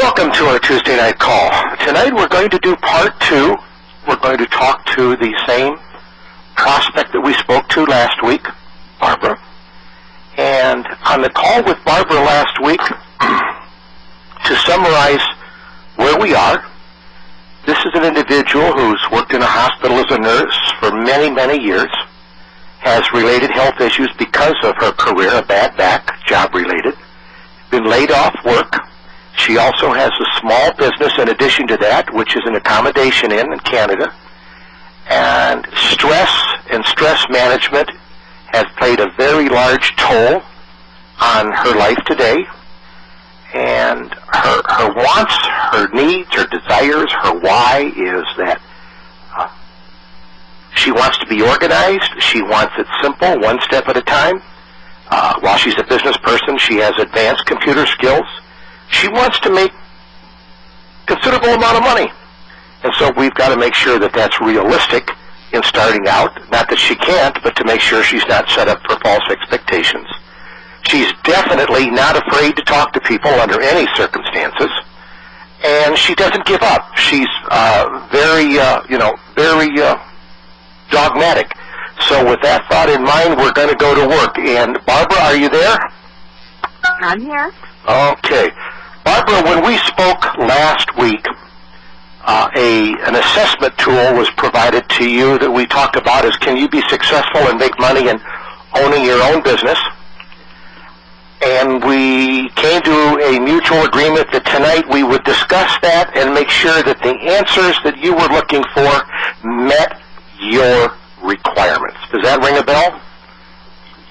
Welcome to our Tuesday night call. Tonight we're going to do part two. We're going to talk to the same prospect that we spoke to last week, Barbara. And on the call with Barbara last week, to summarize where we are, this is an individual who's worked in a hospital as a nurse for many, many years, has related health issues because of her career, a bad back, job-related, been laid off work. She also has a small business in addition to that, which is an accommodation inn in Canada. And stress and stress management has played a very large toll on her life today. And her wants, her needs, her desires, her why is that she wants to be organized. She wants it simple, one step at a time. While she's a business person, she has advanced computer skills. She wants to make considerable amount of money. And so we've got to make sure that that's realistic in starting out. Not that she can't, but to make sure she's not set up for false expectations. She's definitely not afraid to talk to people under any circumstances. And she doesn't give up. She's very dogmatic. So with that thought in mind, we're going to go to work. And Barbara, are you there? I'm here. Okay. Barbara, when we spoke last week, an assessment tool was provided to you that we talked about as can you be successful and make money in owning your own business. And we came to a mutual agreement that tonight we would discuss that and make sure that the answers that you were looking for met your requirements. Does that ring a bell?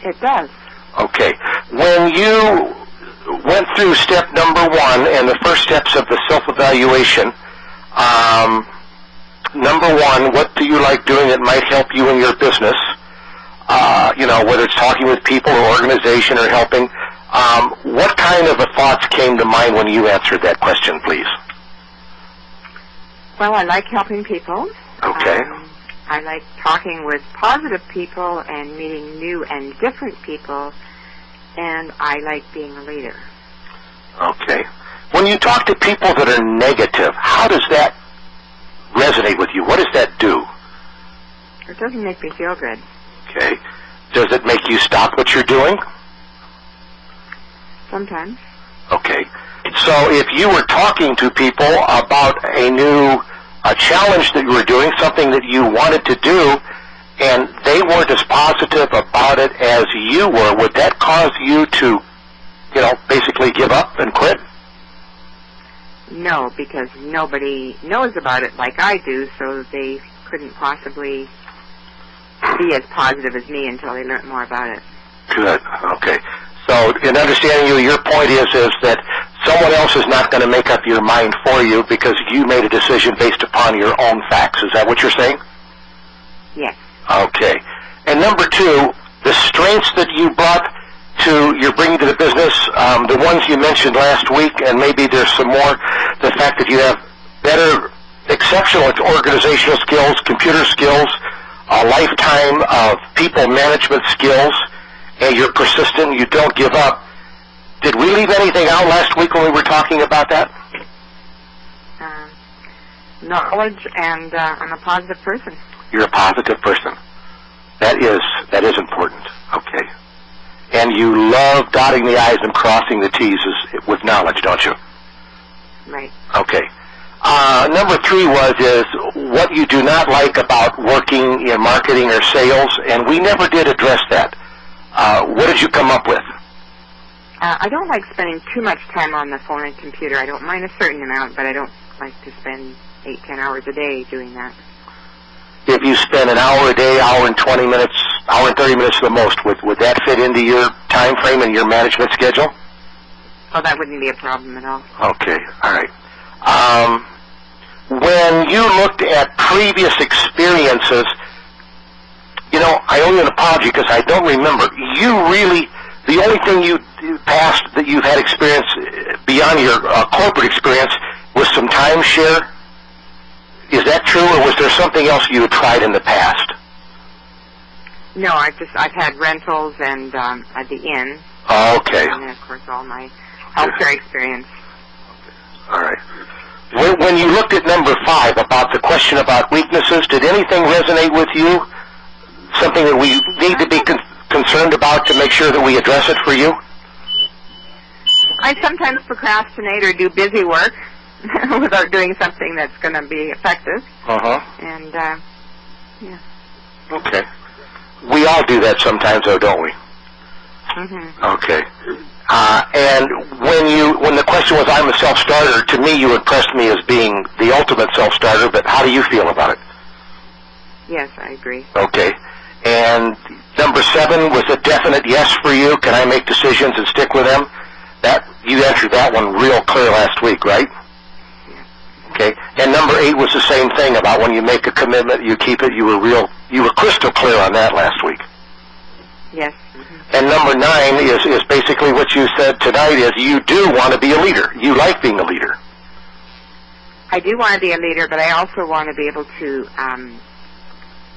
It does. Okay. When you went through step number one and the first steps of the self-evaluation, number one, what do you like doing that might help you in your business? Whether it's talking with people or organization or helping. What kind of thoughts came to mind when you answered that question, please? Well, I like helping people. Okay. I like talking with positive people and meeting new and different people, and I like being a leader. Okay. When you talk to people that are negative, how does that resonate with you? What does that do? It doesn't make me feel good. Okay. Does it make you stop what you're doing? Sometimes. Okay. So if you were talking to people about a challenge that you were doing, something that you wanted to do, and they weren't as positive about it as you were, would that cause you to, basically give up and quit? No, because nobody knows about it like I do, so they couldn't possibly be as positive as me until they learned more about it. Good. Okay. So in understanding you, your point is that someone else is not going to make up your mind for you because you made a decision based upon your own facts. Is that what you're saying? Yes. Okay. And number two, the strengths that you're bringing to the business, the ones you mentioned last week, and maybe there's some more, the fact that you have better, exceptional organizational skills, computer skills, a lifetime of people management skills, and you're persistent, you don't give up. Did we leave anything out last week when we were talking about that? Knowledge, and I'm a positive person. You're a positive person. That is important. Okay. And you love dotting the I's and crossing the T's with knowledge, don't you? Right. Okay. Number three is what you do not like about working in marketing or sales, and we never did address that. What did you come up with? I don't like spending too much time on the phone and computer. I don't mind a certain amount, but I don't like to spend 8-10 hours a day doing that. If you spend an hour a day, hour and 20 minutes, hour and 30 minutes the most, would that fit into your time frame and your management schedule? Oh, that wouldn't be a problem at all. Okay, all right. When you looked at previous experiences, I owe you an apology because I don't remember. The only thing you passed that you've had experience beyond your corporate experience was some timeshare. Is that true, or was there something else you had tried in the past? No, I've had rentals and at the inn. Oh, okay. And then, of course, all my healthcare experience. All right. When you looked at number 5 about the question about weaknesses, did anything resonate with you? Something that we need to be concerned about to make sure that we address it for you? I sometimes procrastinate or do busy work without doing something that's going to be effective. And, yeah. Okay. We all do that sometimes, though, don't we? Okay. And when the question was, I'm a self-starter, to me you impressed me as being the ultimate self-starter, but how do you feel about it? Yes, I agree. Okay. And number 7 was a definite yes for you. Can I make decisions and stick with them? You answered that one real clear last week, right? Okay. And number 8 was the same thing about when you make a commitment, you keep it. You were crystal clear on that last week. Yes. And number 9 is basically what you said tonight is you do want to be a leader. You like being a leader. I do want to be a leader, but I also want to be able to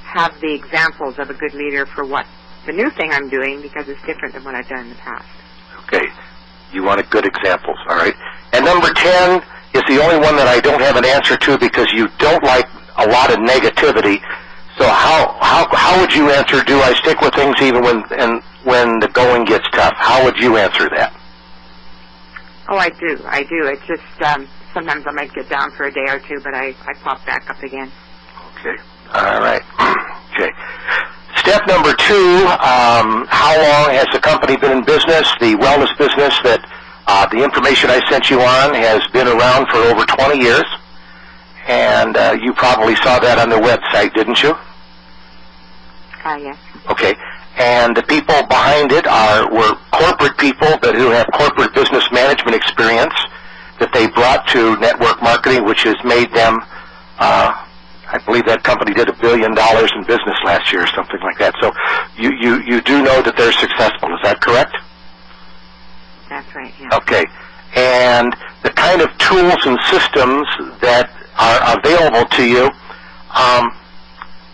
have the examples of a good leader for what the new thing I'm doing, because it's different than what I've done in the past. Okay. You wanted good examples, all right. And number 10 is the only one that I don't have an answer to because you don't like a lot of negativity. So how would you answer, do I stick with things even when the going gets tough? How would you answer that? Oh, I do. It's just sometimes I might get down for a day or two, but I pop back up again. Okay. All right. Okay. Step number 2, how long has the company been in business? The wellness business that the information I sent you on has been around for over 20 years. And you probably saw that on the website, didn't you? Yes. Okay. And the people behind it were corporate people who have corporate business management experience that they brought to network marketing, which has made them, I believe that company did $1 billion in business last year or something like that. So you do know that they're successful. Is that correct? That's right, yeah. Okay. And the kind of tools and systems that are available to you,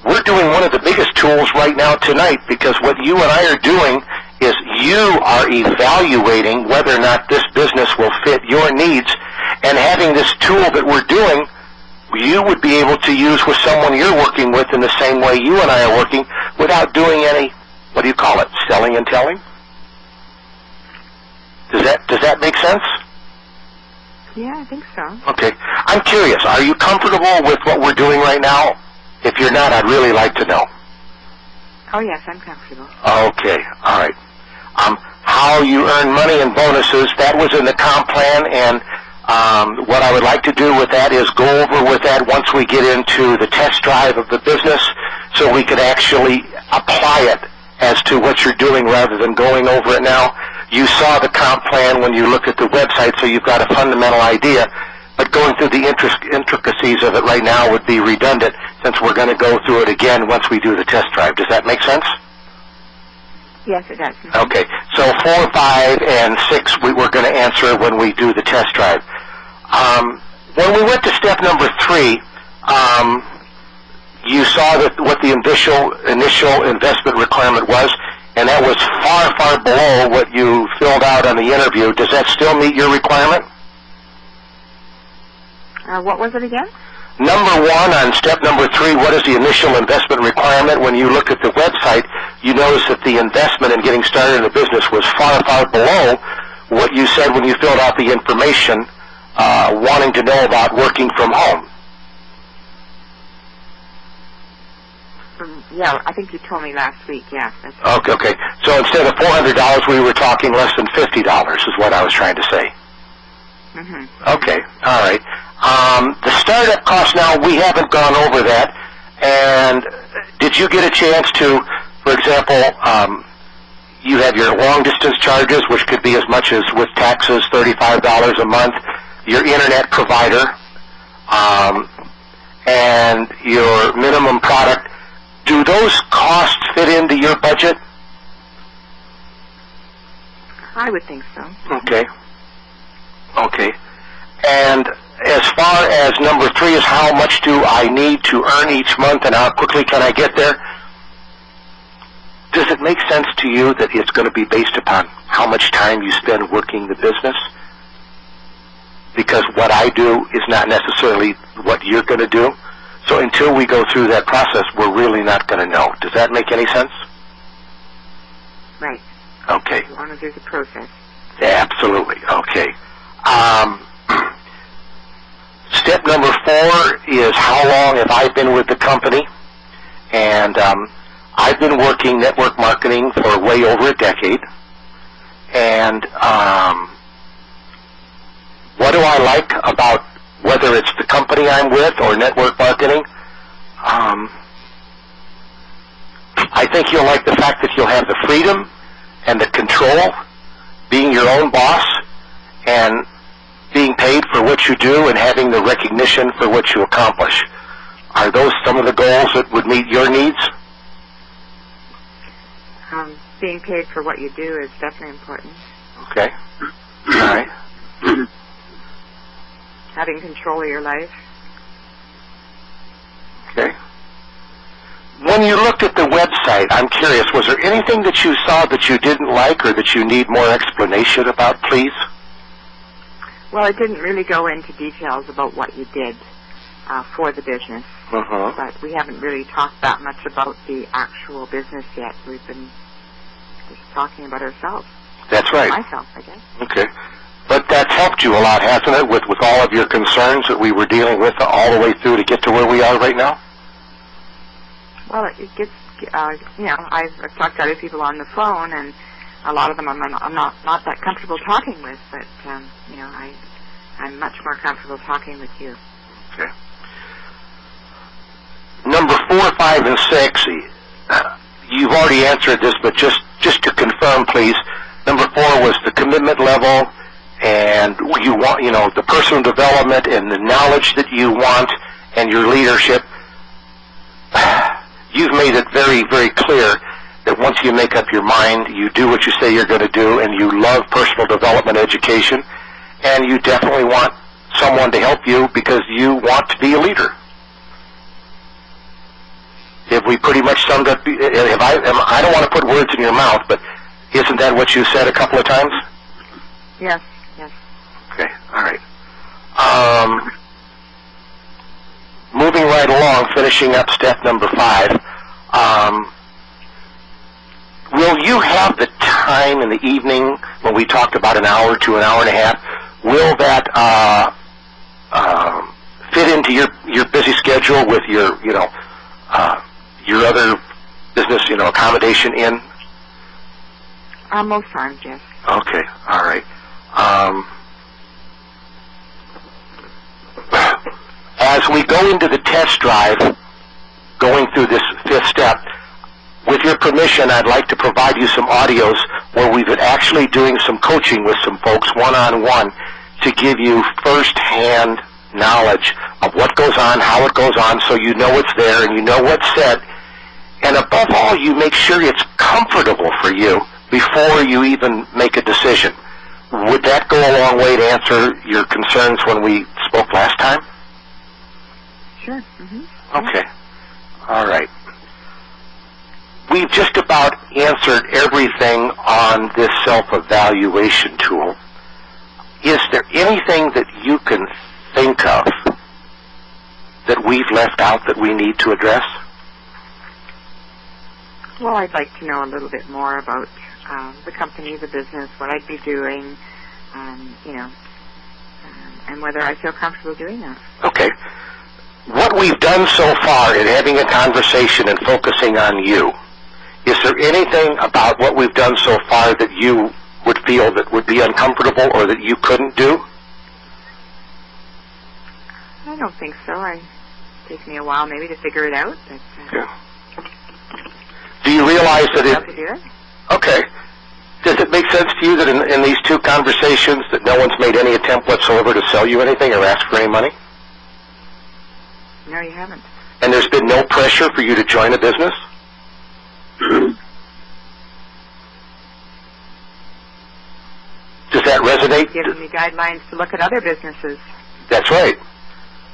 we're doing one of the biggest tools right now tonight, because what you and I are doing is you are evaluating whether or not this business will fit your needs, and having this tool that we're doing, you would be able to use with someone you're working with in the same way you and I are working without doing any, what do you call it, selling and telling? Does that make sense? Yeah, I think so. Okay. I'm curious, are you comfortable with what we're doing right now? If you're not, I'd really like to know. Oh, yes, I'm comfortable. Okay. All right. How you earn money and bonuses, that was in the comp plan, and what I would like to do with that is go over with that once we get into the test drive of the business, so we can actually apply it as to what you're doing rather than going over it now. You saw the comp plan when you looked at the website, so you've got a fundamental idea, but going through the intricacies of it right now would be redundant, since we're going to go through it again once we do the test drive. Does that make sense? Yes, it does. Okay, so 4, 5, and 6 we're going to answer when we do the test drive. When we went to step number 3, you saw that what the initial investment requirement was, and that was far, far below what you filled out on the interview. Does that still meet your requirement? What was it again? Number 1 on step number 3, what is the initial investment requirement? When you look at the website, you notice that the investment in getting started in the business was far, far below what you said when you filled out the information, wanting to know about working from home. Yeah, I think you told me last week, yeah. Okay. So instead of $400, we were talking less than $50 is what I was trying to say. Okay, all right. The startup cost now, we haven't gone over that. And did you get a chance to, for example, you have your long-distance charges, which could be as much as, with taxes, $35 a month, your internet provider, and your minimum product. Do those costs fit into your budget? I would think so. Okay. And as far as number 3 is how much do I need to earn each month and how quickly can I get there? Does it make sense to you that it's going to be based upon how much time you spend working the business? Because because what I do is not necessarily what you're going to do. So until we go through that process, we're really not going to know. Does that make any sense? Right. Okay. As long as there's a process. Absolutely. Okay. Step number 4 is how long have I been with the company? And I've been working network marketing for way over a decade. And what do I like about whether it's the company I'm with or network marketing? I think you'll like the fact that you'll have the freedom and the control, being your own boss, and being paid for what you do and having the recognition for what you accomplish. Are those some of the goals that would meet your needs? Being paid for what you do is definitely important. Okay. All right. Having control of your life. Okay. When you looked at the website, I'm curious, was there anything that you saw that you didn't like or that you need more explanation about, please? Well, it didn't really go into details about what you did for the business. But we haven't really talked that much about the actual business yet. We've been just talking about ourselves. That's right. Myself, I guess. Okay. But that's helped you a lot, hasn't it, with all of your concerns that we were dealing with all the way through to get to where we are right now? Well, it gets, I've talked to other people on the phone, and a lot of them I'm not that comfortable talking with, but, I'm much more comfortable talking with you. Okay. Number 4, 5, and 6, you've already answered this, but just to confirm, please, number 4 was the commitment level, and you want, the personal development and the knowledge that you want and your leadership. You've made it very, very clear that once you make up your mind, you do what you say you're going to do, and you love personal development education, and you definitely want someone to help you because you want to be a leader. Have we pretty much summed up? I don't want to put words in your mouth, but isn't that what you said a couple of times? Yes. Okay, all right. Moving right along, finishing up step number 5, will you have the time in the evening when we talked about an hour to an hour and a half, will that fit into your busy schedule with your other business, accommodation in? Most times, yes. Okay, all right. As we go into the test drive, going through this 5th step, with your permission, I'd like to provide you some audios where we've been actually doing some coaching with some folks one-on-one to give you first-hand knowledge of what goes on, how it goes on, so you know it's there and you know what's said. And above all, you make sure it's comfortable for you before you even make a decision. Would that go a long way to answer your concerns when we spoke last time? Sure. Okay. All right. We've just about answered everything on this self-evaluation tool. Is there anything that you can think of that we've left out that we need to address? Well, I'd like to know a little bit more about the company, the business, what I'd be doing, and whether I feel comfortable doing that. Okay. What we've done so far in having a conversation and focusing on you, is there anything about what we've done so far that you would feel that would be uncomfortable or that you couldn't do? I don't think so. It takes me a while maybe to figure it out. But, okay. Do you realize that to do it? Okay. Does it make sense to you that in these 2 conversations that no one's made any attempt whatsoever to sell you anything or ask for any money? No, you haven't. And there's been no pressure for you to join a business? Does that resonate? Giving me guidelines to look at other businesses. That's right.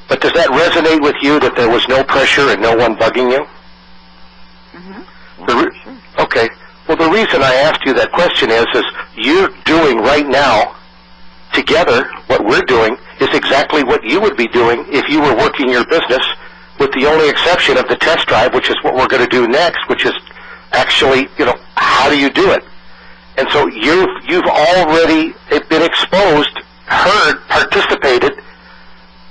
But does that resonate with you that there was no pressure and no one bugging you? Yeah, sure. Okay. Well, the reason I asked you that question is you're doing right now, together, what we're doing is just exactly what you would be doing if you were working your business, with the only exception of the test drive, which is what we're going to do next, which is actually, how do you do it? And so you've already been exposed, heard, participated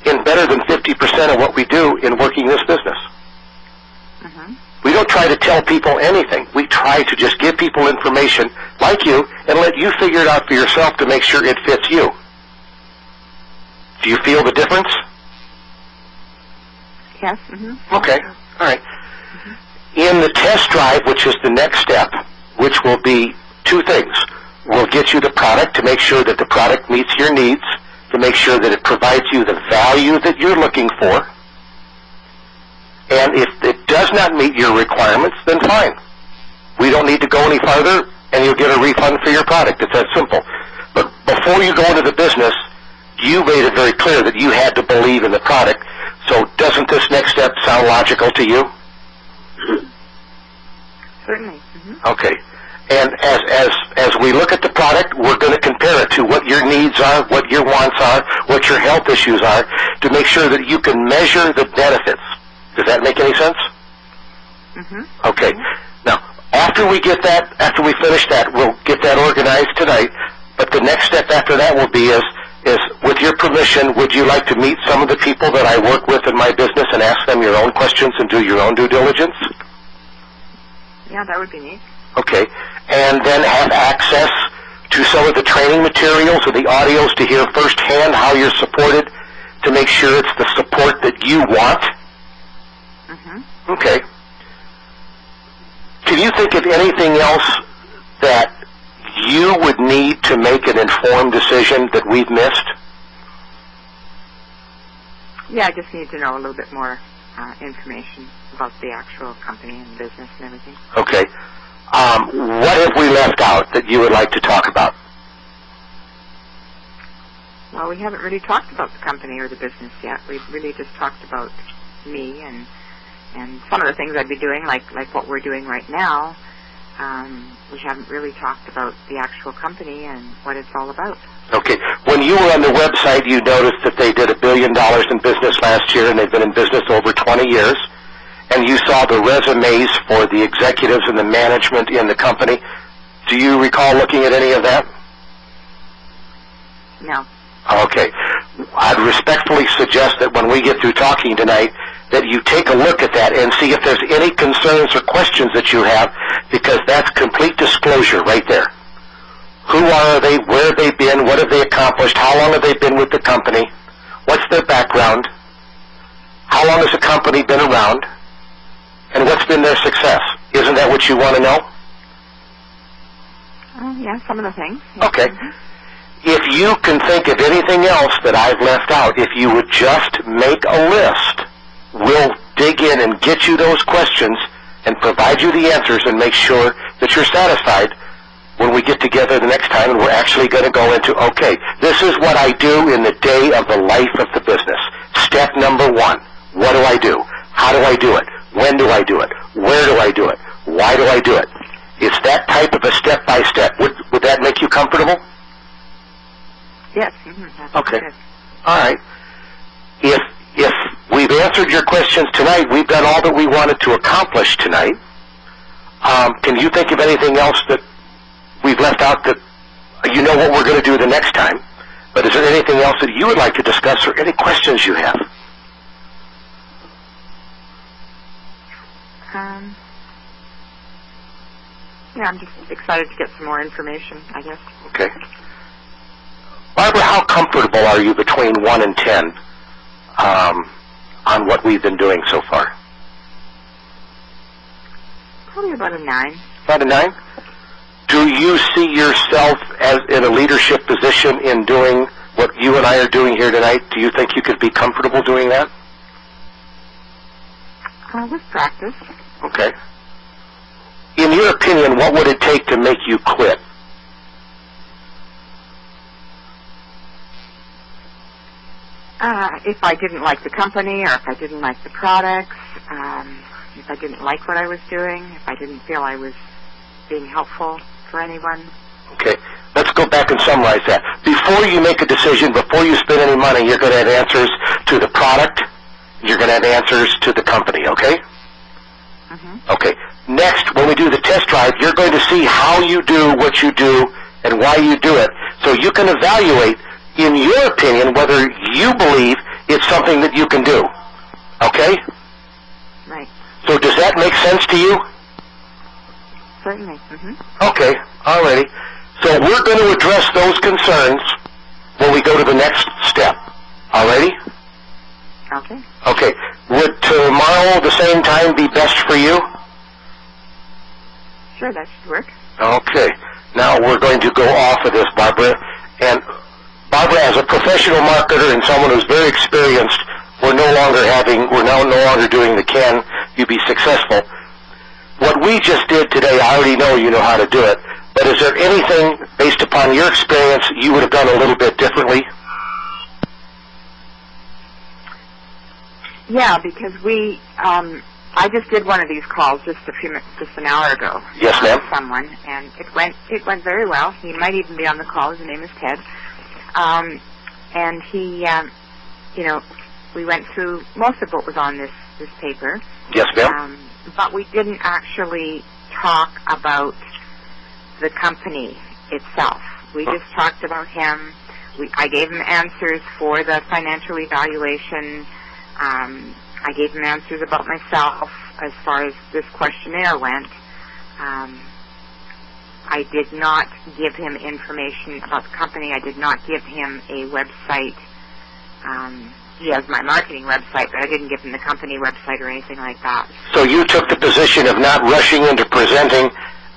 in better than 50% of what we do in working this business. Mm-hmm. We don't try to tell people anything. We try to just give people information like you and let you figure it out for yourself to make sure it fits you. Do you feel the difference? Yes. Mm-hmm. Okay. All right. Mm-hmm. In the test drive, which is the next step, which will be two things. We'll get you the product to make sure that the product meets your needs, to make sure that it provides you the value that you're looking for. And if it does not meet your requirements, then fine. We don't need to go any farther, and you'll get a refund for your product. It's that simple. But before you go into the business, you made it very clear that you had to believe in the product. So doesn't this next step sound logical to you? Certainly. Mm-hmm. Okay. And as we look at the product, we're going to compare it to what your needs are, what your wants are, what your health issues are, to make sure that you can measure the benefits. Does that make any sense? Mm-hmm. Okay. Mm-hmm. Now, after we finish that, we'll get that organized tonight. But the next step after that will be is with your permission, would you like to meet some of the people that I work with in my business and ask them your own questions and do your own due diligence? Yeah, that would be neat. Okay. And then have access to some of the training materials or the audios to hear firsthand how you're supported, to make sure it's the support that you want. Mm-hmm. Okay. Can you think of anything else that you would need to make an informed decision that we've missed? Yeah, I just need to know a little bit more information about the actual company and business and everything. Okay. What have we left out that you would like to talk about? Well, we haven't really talked about the company or the business yet. We've really just talked about me and some of the things I'd be doing, like what we're doing right now. We haven't really talked about the actual company and what it's all about. Okay. When you were on the website, you noticed that they did $1 billion in business last year, and they've been in business over 20 years. And you saw the resumes for the executives and the management in the company. Do you recall looking at any of that? No. Okay. I'd respectfully suggest that when we get through talking tonight, that you take a look at that and see if there's any concerns or questions that you have, because that's complete disclosure right there. Who are they? Where have they been? What have they accomplished? How long have they been with the company? What's their background? How long has the company been around? And what's been their success? Isn't that what you want to know? Yeah, some of the things. Yeah. Okay. If you can think of anything else that I've left out, if you would just make a list, we'll dig in and get you those questions and provide you the answers and make sure that you're satisfied when we get together the next time, and we're actually going to go into, okay, this is what I do in the day of the life of the business. Step number 1, what do I do? How do I do it? When do I do it? Where do I do it? Why do I do it? It's that type of a step-by-step. Would that make you comfortable? Yes. Mm-hmm. Okay. Good. All right. If we've answered your questions tonight, we've done all that we wanted to accomplish tonight. Can you think of anything else that we've left out that you know what we're going to do the next time? But is there anything else that you would like to discuss or any questions you have? Yeah, I'm just excited to get some more information, I guess. Okay. Barbara, how comfortable are you between 1 and 10 on what we've been doing so far? Probably about a 9. About a 9? Do you see yourself as in a leadership position in doing what you and I are doing here tonight? Do you think you could be comfortable doing that? With practice. Okay. In your opinion, what would it take to make you quit? If I didn't like the company, or if I didn't like the products, if I didn't like what I was doing, if I didn't feel I was being helpful for anyone. Okay. Let's let's go back and summarize that. Before you make a decision, before you spend any money, you're going to have answers to the product. You're going to have answers to the company, okay? Okay. Next, when we do the test drive, you're going to see how you do what you do and why you do it. So you can evaluate, in your opinion, whether you believe it's something that you can do. Okay? Right. So does that make sense to you? Certainly. Okay. Alrighty. So we're going to address those concerns when we go to the next step. Alrighty? Okay. Okay. Would tomorrow the same time be best for you? Sure, that should work. Okay. Now we're going to go off of this, Barbara. And Barbara, as a professional marketer and someone who's very experienced, we're now no longer doing the can you be successful. What we just did today, I already know you know how to do it. But is there anything, based upon your experience, you would have done a little bit differently? Yeah, because I just did one of these calls just an hour ago. Yes, ma'am. With someone, and it went very well. He might even be on the call. His name is Ted, and he, we went through most of what was on this paper. Yes, ma'am. But we didn't actually talk about the company itself. We just talked about him. I gave him answers for the financial evaluation. I gave him answers about myself as far as this questionnaire went. I did not give him information about the company. I did not give him a website. He has my marketing website, but I didn't give him the company website or anything like that. So you took the position of not rushing into presenting,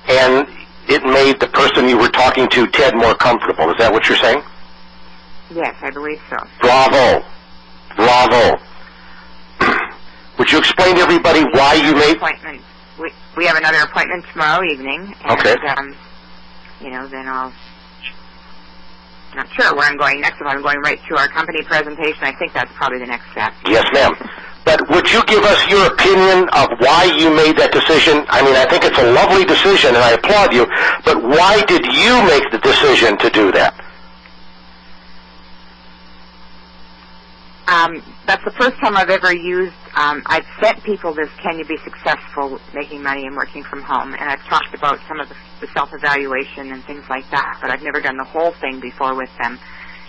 and it made the person you were talking to, Ted, more comfortable. Is that what you're saying? Yes, I believe so. Bravo. Bravo. Would you explain to everybody why you made... Appointment. We have another appointment tomorrow evening. And, okay. Then I'll... Not sure where I'm going next. If I'm going right to our company presentation, I think that's probably the next step. Yes, ma'am. But would you give us your opinion of why you made that decision? I mean, I think it's a lovely decision, and I applaud you, but why did you make the decision to do that? That's the first time I've ever used, I've sent people this Can You Be Successful Making Money and Working From Home, and I've talked about some of the self-evaluation and things like that, but I've never done the whole thing before with them.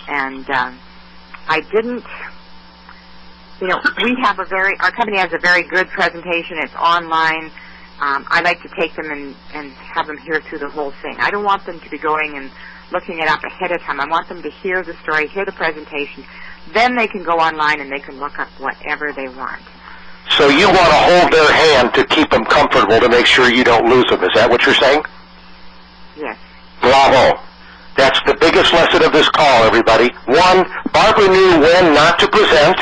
And I didn't, our company has a very good presentation. It's online. I like to take them and have them hear through the whole thing. I don't want them to be going and looking it up ahead of time. I want them to hear the story, hear the presentation. Then they can go online and they can look up whatever they want. So you want to hold their hand to keep them comfortable to make sure you don't lose them. Is that what you're saying? Yes. Bravo. That's the biggest lesson of this call, everybody. 1, Barbara knew when not to present.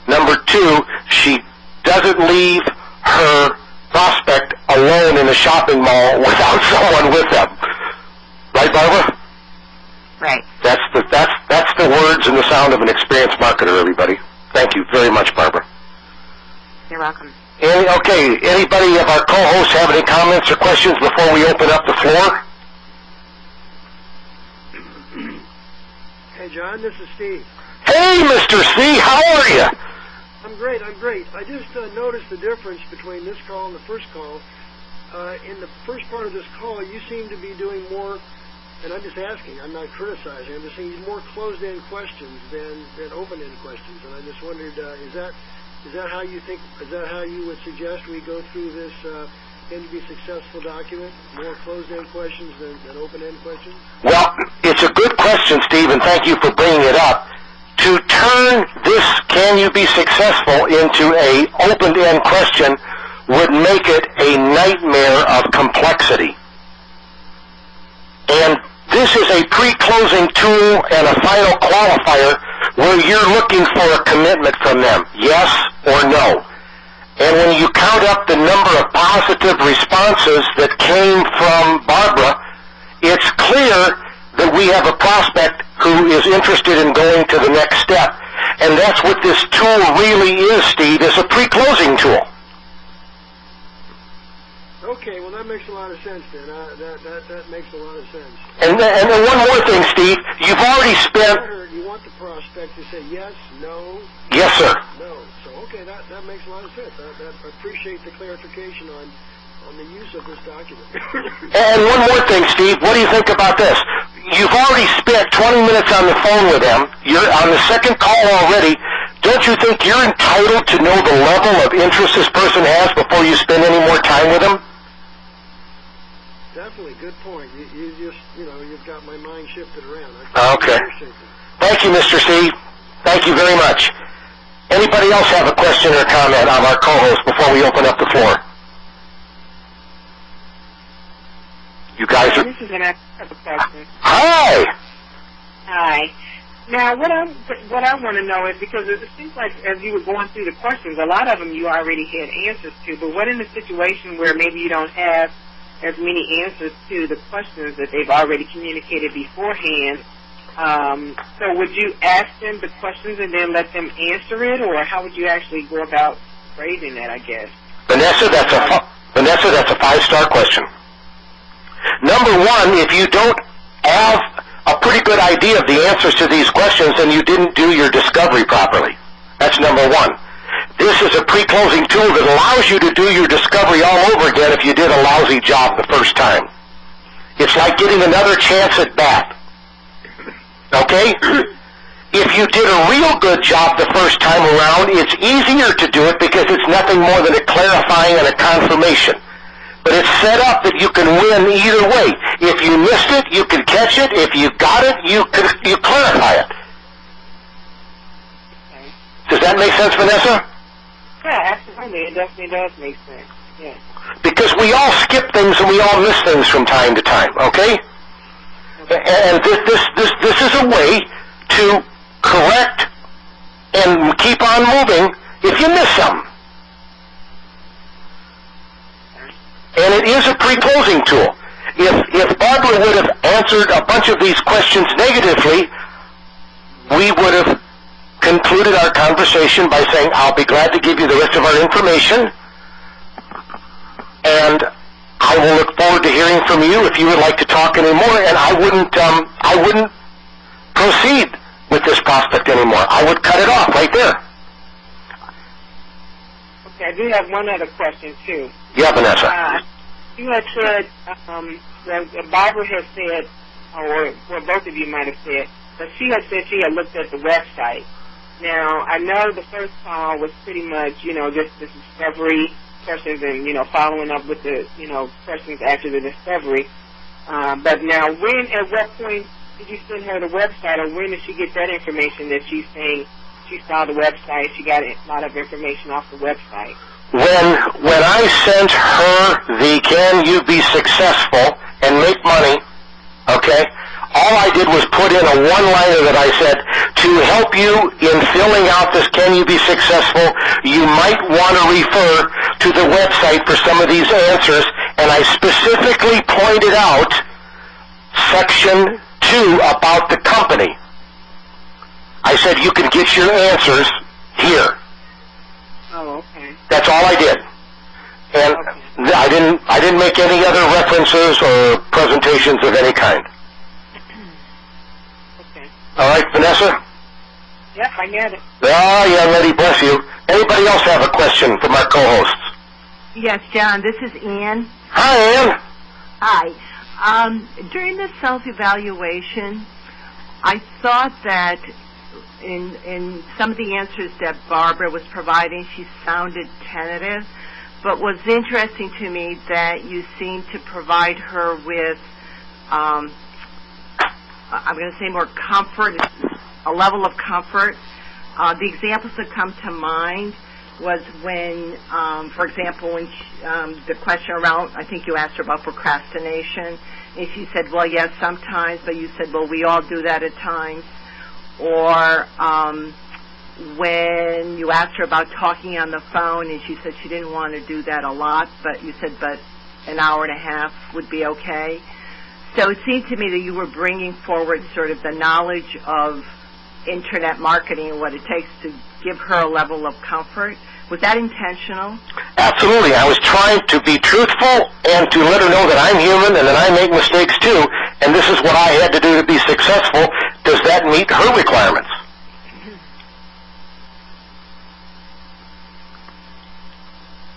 Number 2, she doesn't leave her prospect alone in a shopping mall without someone with them. Right, Barbara? Right. That's the words and the sound of an experienced marketer, everybody. Thank you very much, Barbara. You're welcome. Okay, anybody of our co-hosts have any comments or questions before we open up the floor? Hey, John, this is Steve. Hey, Mr. C, how are you? I'm great. I just noticed the difference between this call and the first call. In the first part of this call, you seem to be doing more, and I'm just asking, I'm not criticizing, I'm just saying more closed-end questions than open-end questions. And I just wondered, is that how you think, is that how you would suggest we go through this Can You Be Successful document? More closed-end questions than open-end questions? Well, it's a good question, Steve, and thank you for bringing it up. To turn this Can You Be Successful into a open-end question would make it a nightmare of complexity. And this is a pre-closing tool and a final qualifier where you're looking for a commitment from them, yes or no. And when you count up the number of positive responses that came from Barbara, it's clear that we have a prospect who is interested in going to the next step. And that's what this tool really is, Steve, is a pre-closing tool. Okay, well, that makes a lot of sense, then. That makes a lot of sense. And then one more thing, Steve. You've already spent... You want the prospect to say yes, no... Yes, sir. No. So, okay, that makes a lot of sense. I appreciate the clarification on the use of this document. And one more thing, Steve. What do you think about this? You've already spent 20 minutes on the phone with them. You're on the second call already. Don't you think you're entitled to know the level of interest this person has before you spend any more time with them? Definitely, good point. You just, you've got my mind shifted around. Okay. Thank you, Mr. C. Thank you very much. Anybody else have a question or comment on our co-host before we open up the floor? You guys are... This is an excellent question. Hi! Hi. Now, what I want to know is, because it seems like as you were going through the questions, a lot of them you already had answers to, but what in a situation where maybe you don't have as many answers to the questions that they've already communicated beforehand, so would you ask them the questions and then let them answer it, or how would you actually go about phrasing that, I guess? Vanessa, that's a 5-star question. Number one, if you don't have a pretty good idea of the answers to these questions, then you didn't do your discovery properly. That's number one. This is a pre-closing tool that allows you to do your discovery all over again if you did a lousy job the first time. It's like getting another chance at bat. Okay? If you did a real good job the first time around, it's easier to do it because it's nothing more than a clarifying and a confirmation. But it's set up that you can win either way. If you missed it, you can catch it. If you got it, you clarify it. Okay. Does that make sense, Vanessa? Yeah, absolutely. It definitely does make sense. Yeah. Because we all skip things and we all miss things from time to time, okay? And this is a way to correct and keep on moving if you miss something. And it is a pre-closing tool. If Barbara would have answered a bunch of these questions negatively, we would have concluded our conversation by saying, I'll be glad to give you the rest of our information, and I will look forward to hearing from you if you would like to talk anymore, and I wouldn't proceed with this prospect anymore. I would cut it off right there. Okay, I do have one other question, too. Yeah, Vanessa. You had said, Barbara had said, or both of you might have said, but she had said she had looked at the website. Now, I know the first call was pretty much, just the discovery questions and, following up with the, questions after the discovery. But now, at what point did you send her the website, or when did she get that information that she's saying she saw the website, she got a lot of information off the website? When I sent her the Can You Be Successful and Make Money, okay, all I did was put in a one-liner that I said, to help you in filling out this Can You Be Successful, you might want to refer to the website for some of these answers, and I specifically pointed out Section 2 about the company. I said you can get your answers here. Oh, okay. That's all I did. And okay. I didn't make any other references or presentations of any kind. Okay. All right, Vanessa? Yep, I get it. Oh, yeah, Letty, bless you. Anybody else have a question from our co-hosts? Yes, John, this is Ann. Hi, Ann. Hi. During the self-evaluation, I thought that in some of the answers that Barbara was providing, she sounded tentative, but was interesting to me that you seemed to provide her with, I'm going to say more comfort, a level of comfort. The examples that come to mind was when, for example, when the question around, I think you asked her about procrastination, and she said, well, yes, sometimes, but you said, well, we all do that at times. Or when you asked her about talking on the phone, and she said she didn't want to do that a lot, but you said, but an hour and a half would be okay. So it seemed to me that you were bringing forward sort of the knowledge of Internet marketing and what it takes to give her a level of comfort. Was that intentional? Absolutely. I was trying to be truthful and to let her know that I'm human and that I make mistakes too, and this is what I had to do to be successful. Does that meet her requirements?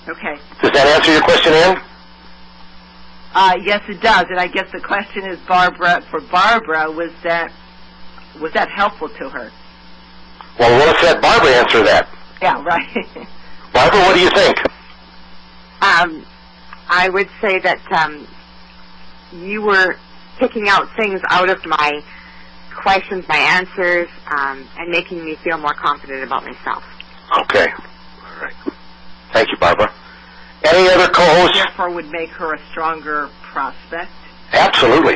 Okay. Does that answer your question, Ann? Yes, it does. And I guess the question is, Barbara, was that helpful to her? Well, let's let Barbara answer that. Yeah, right. Barbara, what do you think? I would say that you were picking out things out of my questions, my answers, and making me feel more confident about myself. Okay. All right. Thank you, Barbara. Any other co-hosts? Therefore would make her a stronger prospect? Absolutely.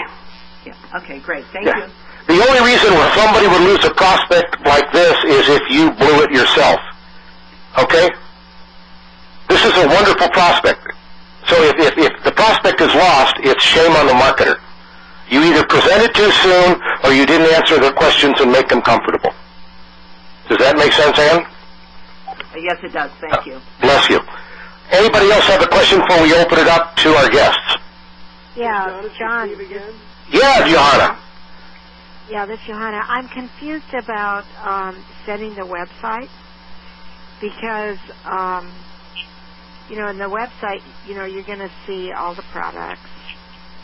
Yeah. Okay, great. Thank you. The only reason why somebody would lose a prospect like this is if you blew it yourself. Okay? This is a wonderful prospect. So if the prospect is lost, it's shame on the marketer. You either presented too soon or you didn't answer their questions and make them comfortable. Does that make sense, Ann? Yes, it does. Thank you. Bless you. Anybody else have a question before we open it up to our guests? Yeah, John. Yeah, Johanna. Yeah, this is Johanna. I'm confused about setting the website because, in the website, you're going to see all the products,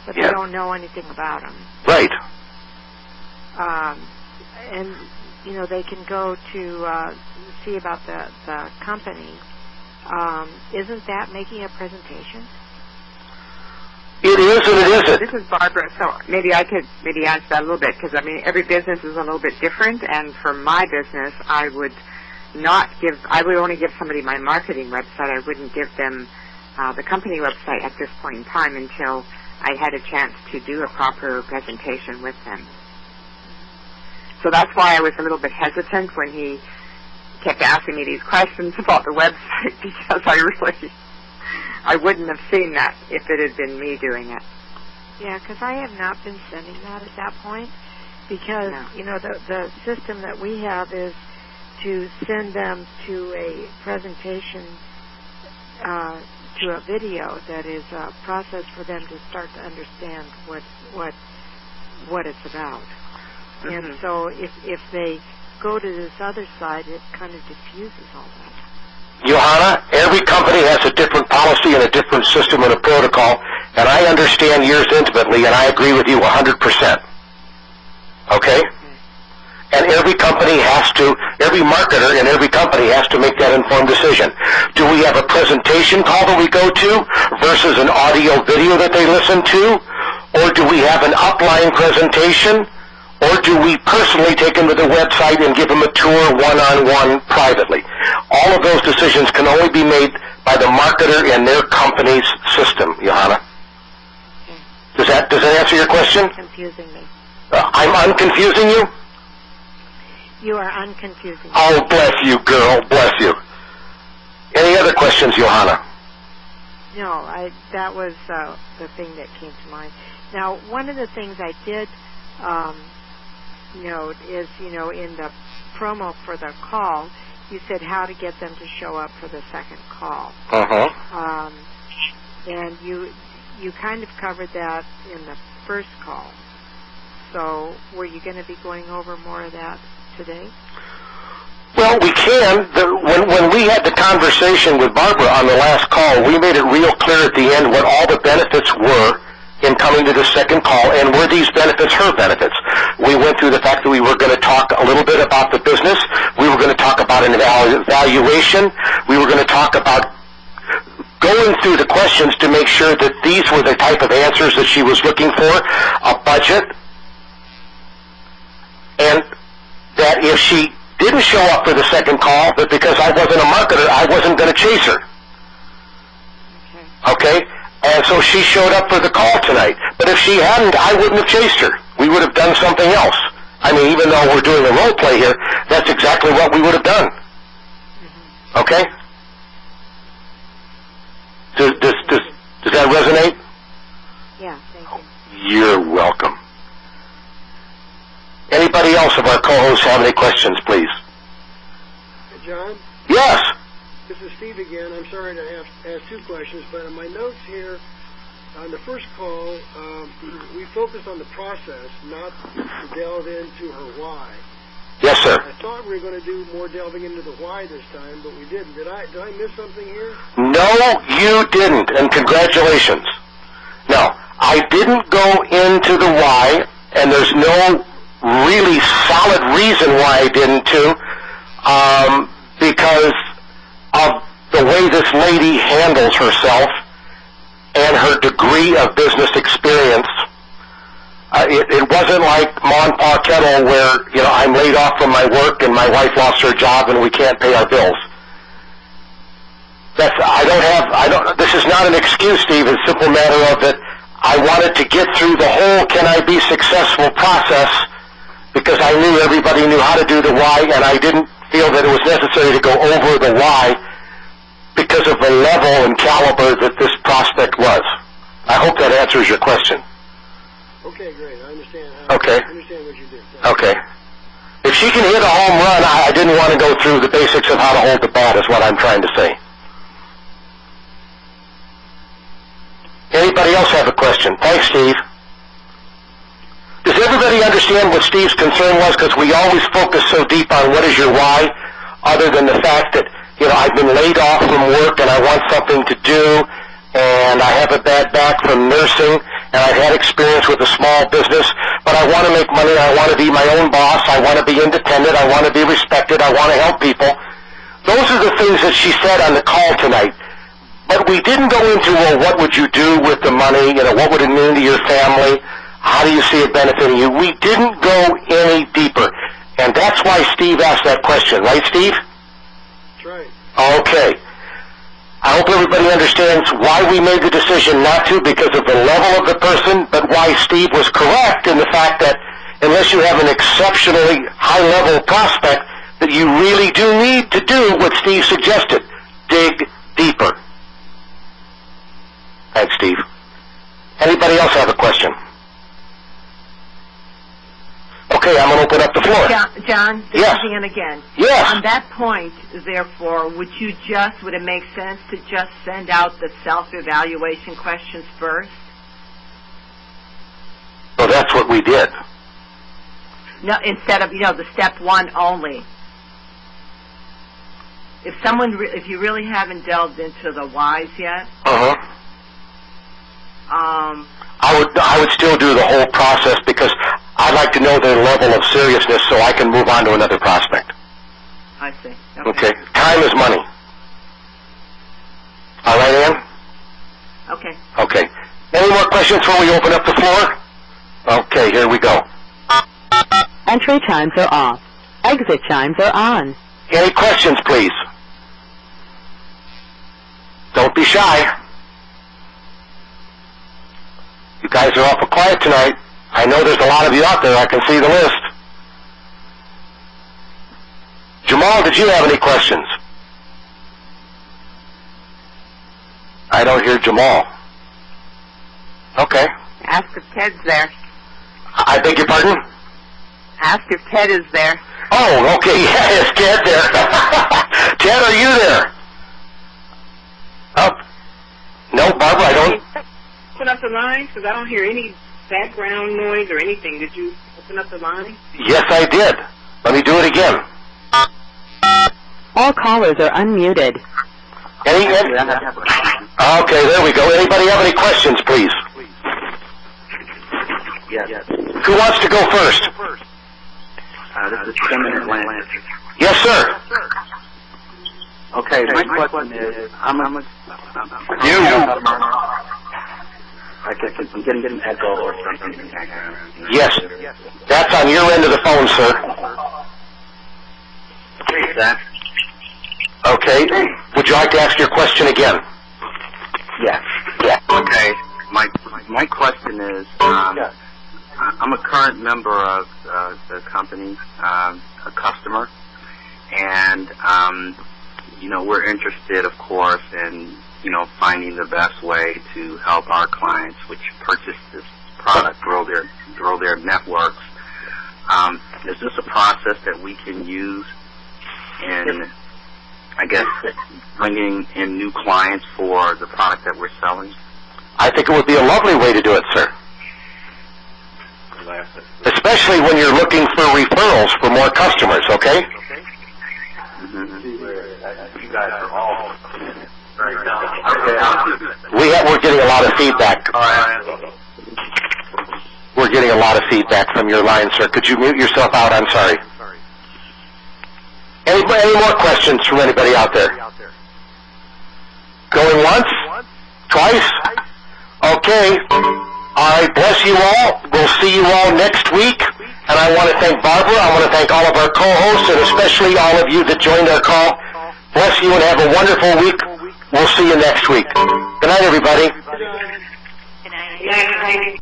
but you don't know anything about them. Right. And, they can go to see about the company. Isn't that making a presentation? It is and it isn't. This is Barbara, so maybe I could answer that a little bit, because, every business is a little bit different, and for my business, I would only give somebody my marketing website. I wouldn't give them the company website at this point in time until I had a chance to do a proper presentation with them. So that's why I was a little bit hesitant when he kept asking me these questions about the website, because I wouldn't have seen that if it had been me doing it. Yeah, because I have not been sending that at that point, because, the system that we have is to send them to a presentation, to a video that is a process for them to start to understand what it's about. Mm-hmm. And so if they go to this other side, it kind of diffuses all that. Johanna, every company has a different policy and a different system and a protocol, and I understand yours intimately, and I agree with you 100%. Okay? And every marketer in every company has to make that informed decision. Do we have a presentation call that we go to versus an audio video that they listen to? Or do we have an upline presentation? Or do we personally take them to the website and give them a tour one-on-one privately? All of those decisions can only be made by the marketer in their company's system, Johanna. Okay. Does that answer your question? Confusing me. I'm unconfusing you? You are unconfusing me. Oh, bless you, girl. Bless you. Any other questions, Johanna? No, that was the thing that came to mind. Now, one of the things I did note is, in the promo for the call, you said how to get them to show up for the second call. Uh-huh. And you kind of covered that in the first call. So were you going to be going over more of that today? Well, we can. When we had the conversation with Barbara on the last call, we made it real clear at the end what all the benefits were in coming to the second call, and were these benefits her benefits. We went through the fact that we were going to talk a little bit about the business. We were going to talk about an evaluation. We were going to talk about going through the questions to make sure that these were the type of answers that she was looking for, a budget, and that if she didn't show up for the second call, that because I wasn't a marketer, I wasn't going to chase her. Okay? And so she showed up for the call tonight. But if she hadn't, I wouldn't have chased her. We would have done something else. I mean, even though we're doing a role play here, that's exactly what we would have done. Okay? Does that resonate? Yeah, thank you. You're welcome. Anybody else of our co-hosts have any questions, please? Hey, John? Yes. This is Steve again. I'm sorry to have to ask two questions, but in my notes here, on the first call, we focused on the process, not to delve into her why. Yes, sir. I thought we were going to do more delving into the why this time, but we didn't. Did I miss something here? No, you didn't, and congratulations. No, I didn't go into the why, and there's no really solid reason why I didn't because of the way this lady handles herself and her degree of business experience. It wasn't like Mon Pa Kettle where, I'm laid off from my work and my wife lost her job and we can't pay our bills. This is not an excuse, Steve. It's a simple matter of that I wanted to get through the whole can I be successful process because I knew everybody knew how to do the why, and I didn't feel that it was necessary to go over the why because of the level and caliber that this prospect was. I hope that answers your question. Okay, great. I understand. Okay. I understand what you did. Okay. If she can hit a home run, I didn't want to go through the basics of how to hold the bat is what I'm trying to say. Anybody else have a question? Thanks, Steve. Does everybody understand what Steve's concern was? Because we always focus so deep on what is your why, other than the fact that, I've been laid off from work and I want something to do, and I have a bad back from nursing, and I've had experience with a small business, but I want to make money, I want to be my own boss, I want to be independent, I want to be respected, I want to help people. Those are the things that she said on the call tonight. But we didn't go into, what would you do with the money, what would it mean to your family, how do you see it benefiting you? We didn't go any deeper. And that's why Steve asked that question, right, Steve? That's right. Okay. I hope everybody understands why we made the decision not to because of the level of the person, but why Steve was correct in the fact that unless you have an exceptionally high-level prospect, that you really do need to do what Steve suggested, dig deeper. Thanks, Steve. Anybody else have a question? Okay, I'm going to open up the floor. John, this yes. is Ann again. Yes. On that point, therefore, would it make sense to just send out the self-evaluation questions first? Well, that's what we did. No, instead of, the step one only. If you really haven't delved into the whys yet, I would still do the whole process because I'd like to know their level of seriousness so I can move on to another prospect. I see. Okay. Time is money. All right, Ann? Okay. Okay. Any more questions before we open up the floor? Okay, here we go. Entry chimes are off. Exit chimes are on. Any questions, please? Don't be shy. You guys are awful quiet tonight. I know there's a lot of you out there. I can see the list. Jamal, did you have any questions? I don't hear Jamal. Okay. Ask if Ted's there. I beg your pardon? Ask if Ted is there. Oh, okay. Yeah, is Ted there? Ted, are you there? Oh. No, Barbara, I don't. Open up the line because I don't hear any background noise or anything. Did you open up the line? Yes, I did. Let me do it again. All callers are unmuted. Okay, there we go. Anybody have any questions, please? Yes. Who wants to go first? This is Tim in Atlanta. Yes, sir. Okay, my question is, I'm getting an echo or something. Yes. That's on your end of the phone, sir. Okay. Would you like to ask your question again? Yes. Okay. My question is, I'm a current member of the company, a customer, and we're interested, of course, in finding the best way to help our clients, which purchase this product, grow their networks. Is this a process that we can use in guess, bringing in new clients for the product that we're selling? I think it would be a lovely way to do it, sir. Especially when you're looking for referrals for more customers, okay? You guys are all right now. We're getting a lot of feedback. We're getting a lot of feedback from your line, sir. Could you mute yourself out? I'm sorry. Any more questions from anybody out there? Going once? Twice? Okay. All right, bless you all. We'll see you all next week. And I want to thank Barbara. I want to thank all of our co-hosts and especially all of you that joined our call. Bless you and have a wonderful week. We'll see you next week. Good night, everybody. Good night.